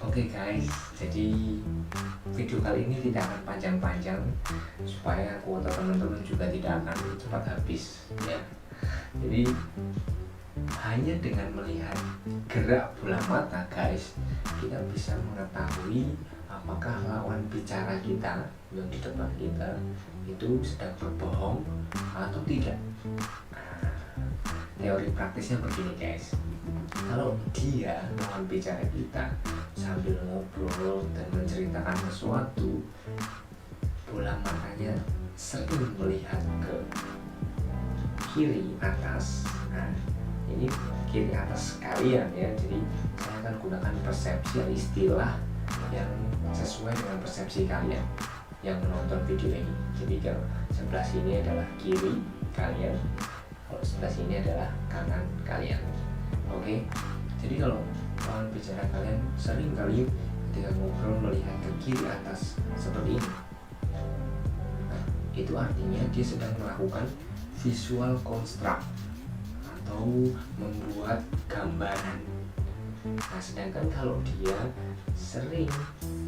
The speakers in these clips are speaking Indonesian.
Oke guys, jadi video kali ini tidak akan panjang-panjang supaya kuota teman-teman juga tidak akan cepat habis ya. Jadi hanya dengan melihat gerak bola mata guys, kita bisa mengetahui apakah lawan bicara kita yang di depan kita itu sedang berbohong atau tidak. Teori praktisnya begini guys, kalau dia lawan bicara kita sambil ngobrol dan menceritakan sesuatu, bola matanya sering melihat ke kiri atas. Nah, ini kiri atas kalian ya, jadi saya akan gunakan persepsi istilah yang sesuai dengan persepsi kalian yang menonton video ini. Jadi kalau sebelah sini adalah kiri kalian, kalau sebelah sini adalah kanan kalian. Oke, jadi kalau lawan bicara kalian sering kali ketika ngobrol melihat ke kiri atas seperti ini, nah, itu artinya dia sedang melakukan visual construct atau membuat gambaran. Nah, sedangkan kalau dia sering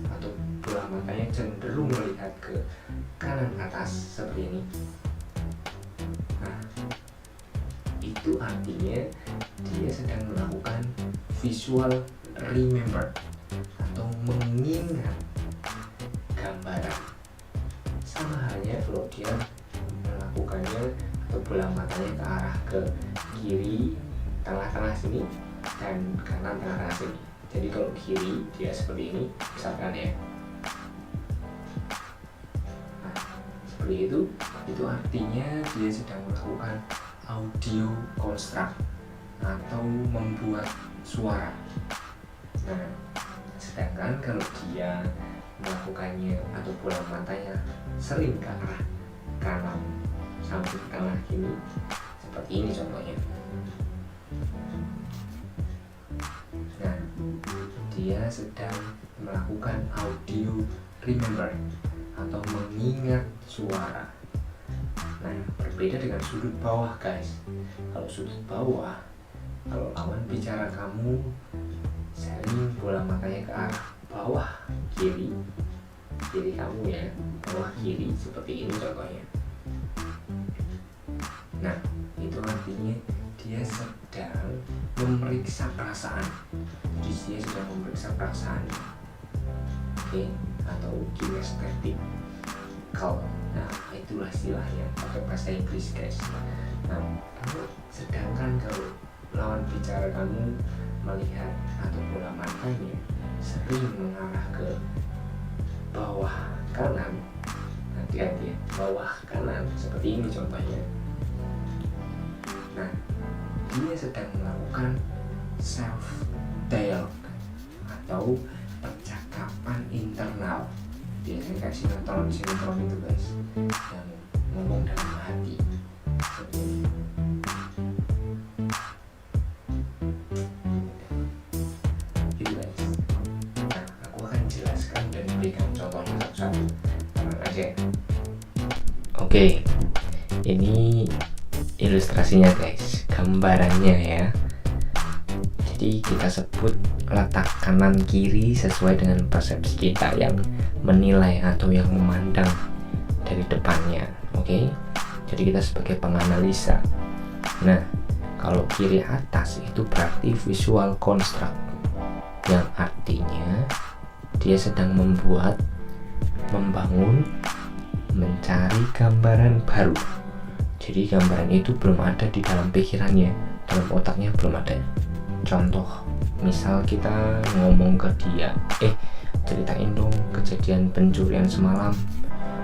atau bola matanya cenderung melihat ke kanan atas seperti ini, nah, itu artinya dia sedang melakukan visual remember atau mengingat gambaran. Sama halnya kalau dia melakukannya atau bola matanya ke arah ke kiri tengah-tengah sini dan kanan tengah-tengah sini. Jadi kalau kiri dia seperti ini misalkan ya, nah, seperti itu artinya dia sedang melakukan audio construct atau membuat suara. Nah, sedangkan kalau dia melakukannya atau bola matanya sering ke arah kanan sampai tengah kini, seperti ini contohnya. Nah, dia sedang melakukan audio remember atau mengingat suara. Nah, berbeda dengan sudut bawah guys. Kalau sudut bawah, kalau lawan bicara kamu sering bola matanya ke arah bawah kiri kamu ya, bawah kiri seperti ini contohnya. Nah, itu artinya dia sedang memeriksa perasaan. Jadi dia sedang memeriksa perasaan, oke, atau kinestetik. Nah, itulah istilahnya pakai bahasa Inggris guys. Nah, sedangkan kalau lawan bicara kamu melihat atau bola matanya sering mengarah ke bawah kanan, hati-hati ya, bawah kanan seperti ini contohnya. Nah, dia sedang melakukan self dialogue atau percakapan internal. Biasanya kayak sinetron itu guys, yang ngomong dalam hati seperti ini. Gitu guys. Nah, aku akan jelaskan dan berikan contohnya satu-satu. Tenang aja. Oke, ini ilustrasinya guys, gambarannya ya. Jadi kita sebut letak kanan kiri sesuai dengan persepsi kita yang menilai atau yang memandang dari depannya. Oke, jadi kita sebagai penganalisa. Nah, kalau kiri atas itu berarti visual construct, yang artinya dia sedang membangun, mencari gambaran baru. Jadi gambaran itu belum ada di dalam pikirannya, dalam otaknya belum ada. Contoh, misal kita ngomong ke dia, ceritain dong kejadian pencurian semalam.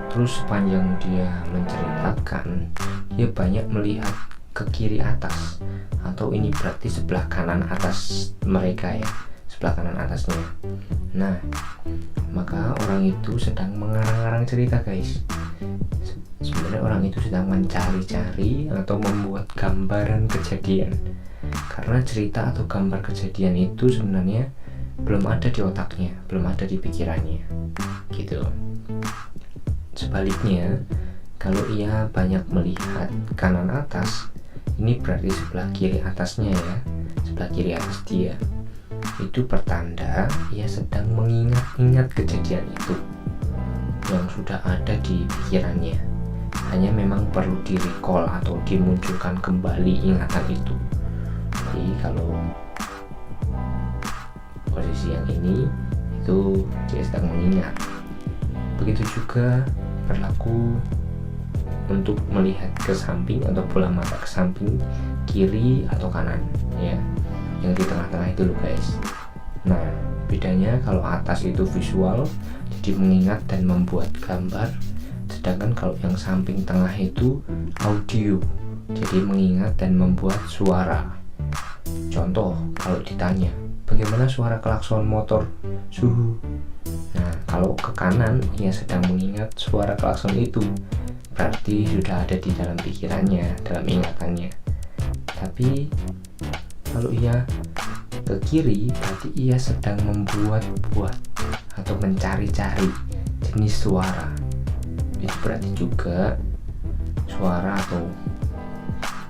Terus sepanjang dia menceritakan, dia banyak melihat ke kiri atas, atau ini berarti sebelah kanan atas mereka ya, sebelah kanan atasnya. Nah, maka orang itu sedang mengarang-arang cerita guys. Sebenarnya orang itu sedang mencari-cari atau membuat gambaran kejadian, karena cerita atau gambar kejadian itu sebenarnya belum ada di otaknya, belum ada di pikirannya gitu. Sebaliknya, kalau ia banyak melihat kanan atas, ini berarti sebelah kiri atasnya ya, sebelah kiri atas dia itu pertanda ia sedang mengingat-ingat kejadian itu yang sudah ada di pikirannya. Hanya memang perlu di-recall atau dimunculkan kembali ingatan itu. Jadi kalau posisi yang ini itu dia sedang mengingat. Begitu juga berlaku untuk melihat ke samping atau bola mata ke samping, kiri atau kanan ya, yang di tengah-tengah itu loh guys. Nah bedanya kalau atas itu visual, jadi mengingat dan membuat gambar, sedangkan kalau yang samping tengah itu audio, jadi mengingat dan membuat suara. Contoh kalau ditanya bagaimana suara klakson motor suhu, nah kalau ke kanan ia sedang mengingat suara klakson itu, berarti sudah ada di dalam pikirannya, dalam ingatannya. Tapi kalau ia ke kiri, berarti ia sedang membuat-buat atau mencari-cari jenis suara. Itu berarti juga suara atau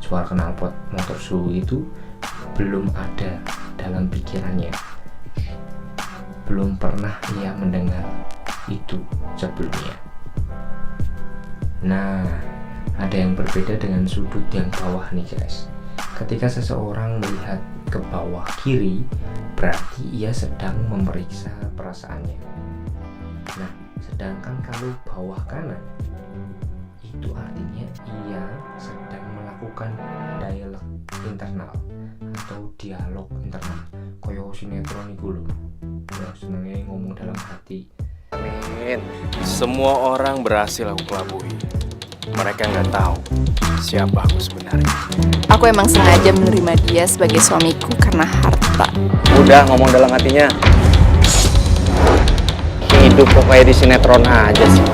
suara knalpot motor suhu itu belum ada dalam pikirannya, belum pernah ia mendengar itu sebelumnya. Nah, ada yang berbeda dengan sudut yang bawah nih guys. Ketika seseorang melihat ke bawah kiri, berarti ia sedang memeriksa perasaannya. Nah, sedangkan kalau bawah kanan, itu artinya ia sedang melakukan dialog internal atau dialog internal. Koyo sinetron iku lho. Ya senenge ngomong dalam hati. Amin. Semua orang berhasil aku kelabui. Mereka nggak tahu siapa aku sebenarnya. Aku emang sengaja menerima dia sebagai suamiku karena harta. Udah ngomong dalam hatinya. Hidup kok kayak di sinetron aja sih.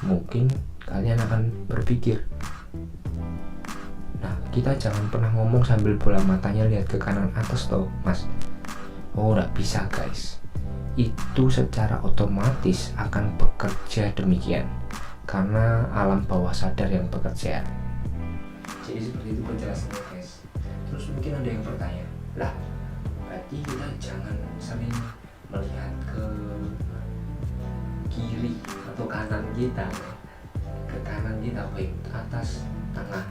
Mungkin kalian akan berpikir, nah kita jangan pernah ngomong sambil bola matanya lihat ke kanan atas toh mas. Oh nggak bisa guys, itu secara otomatis akan bekerja demikian karena alam bawah sadar yang bekerja. Jadi seperti itu penjelasannya guys. Terus mungkin ada yang bertanya, lah berarti kita jangan sering melihat ke kiri atau kanan kita, ke kanan kita baik atas tengah,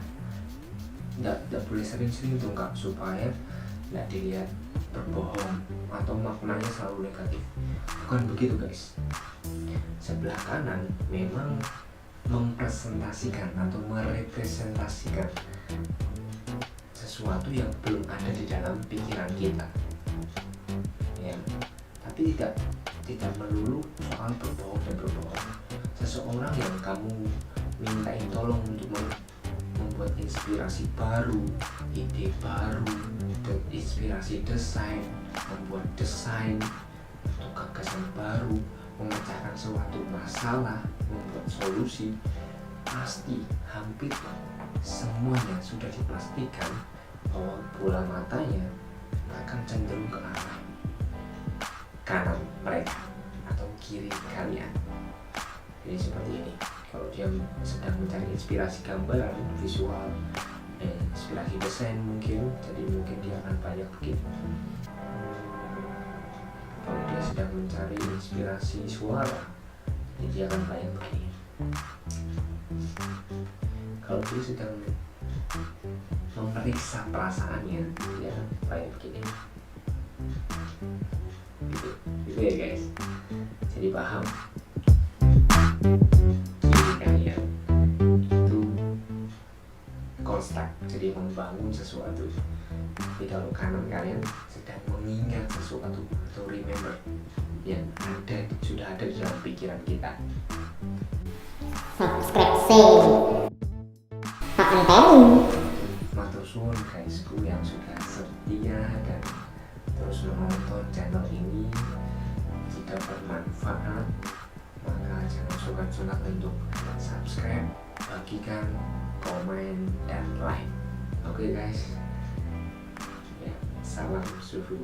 nggak boleh sering-sering tuh nggak, supaya nggak dilihat berbohong atau maknanya selalu negatif. Bukan begitu guys. Sebelah kanan memang mempresentasikan atau merepresentasikan sesuatu yang belum ada di dalam pikiran kita ya, tapi tidak melulu soal berbohong dan berbohong. Seseorang yang kamu mintain tolong untuk membuat inspirasi baru, ide baru, inspirasi desain, membuat desain atau gagasan baru, memecahkan suatu masalah, membuat solusi, pasti hampir semuanya sudah dipastikan bahwa bola matanya akan cenderung ke arah kanan mereka atau kiri kalian. Jadi seperti ini. Kalau dia sedang mencari inspirasi gambaran, visual, inspirasi desain mungkin, jadi mungkin dia akan banyak begini. Kalau dia sedang mencari inspirasi suara, jadi dia akan banyak begini. Kalau dia sedang memeriksa perasaannya, dia akan banyak begini. Gitu ya guys. Jadi paham. Kiri kalian itu konstruk, jadi membangun sesuatu. Tapi kalau kanan kalian sedang mengingat sesuatu atau remember yang sudah ada di dalam pikiran kita. Subscribe Pak Anteni. Matur suwun guysku yang sudah setia dan terus menonton channel ini. Jika bermanfaat, maka jangan sungkan-sungkan untuk subscribe, bagikan, komen, dan like. Oke guys, ya, salam suhu.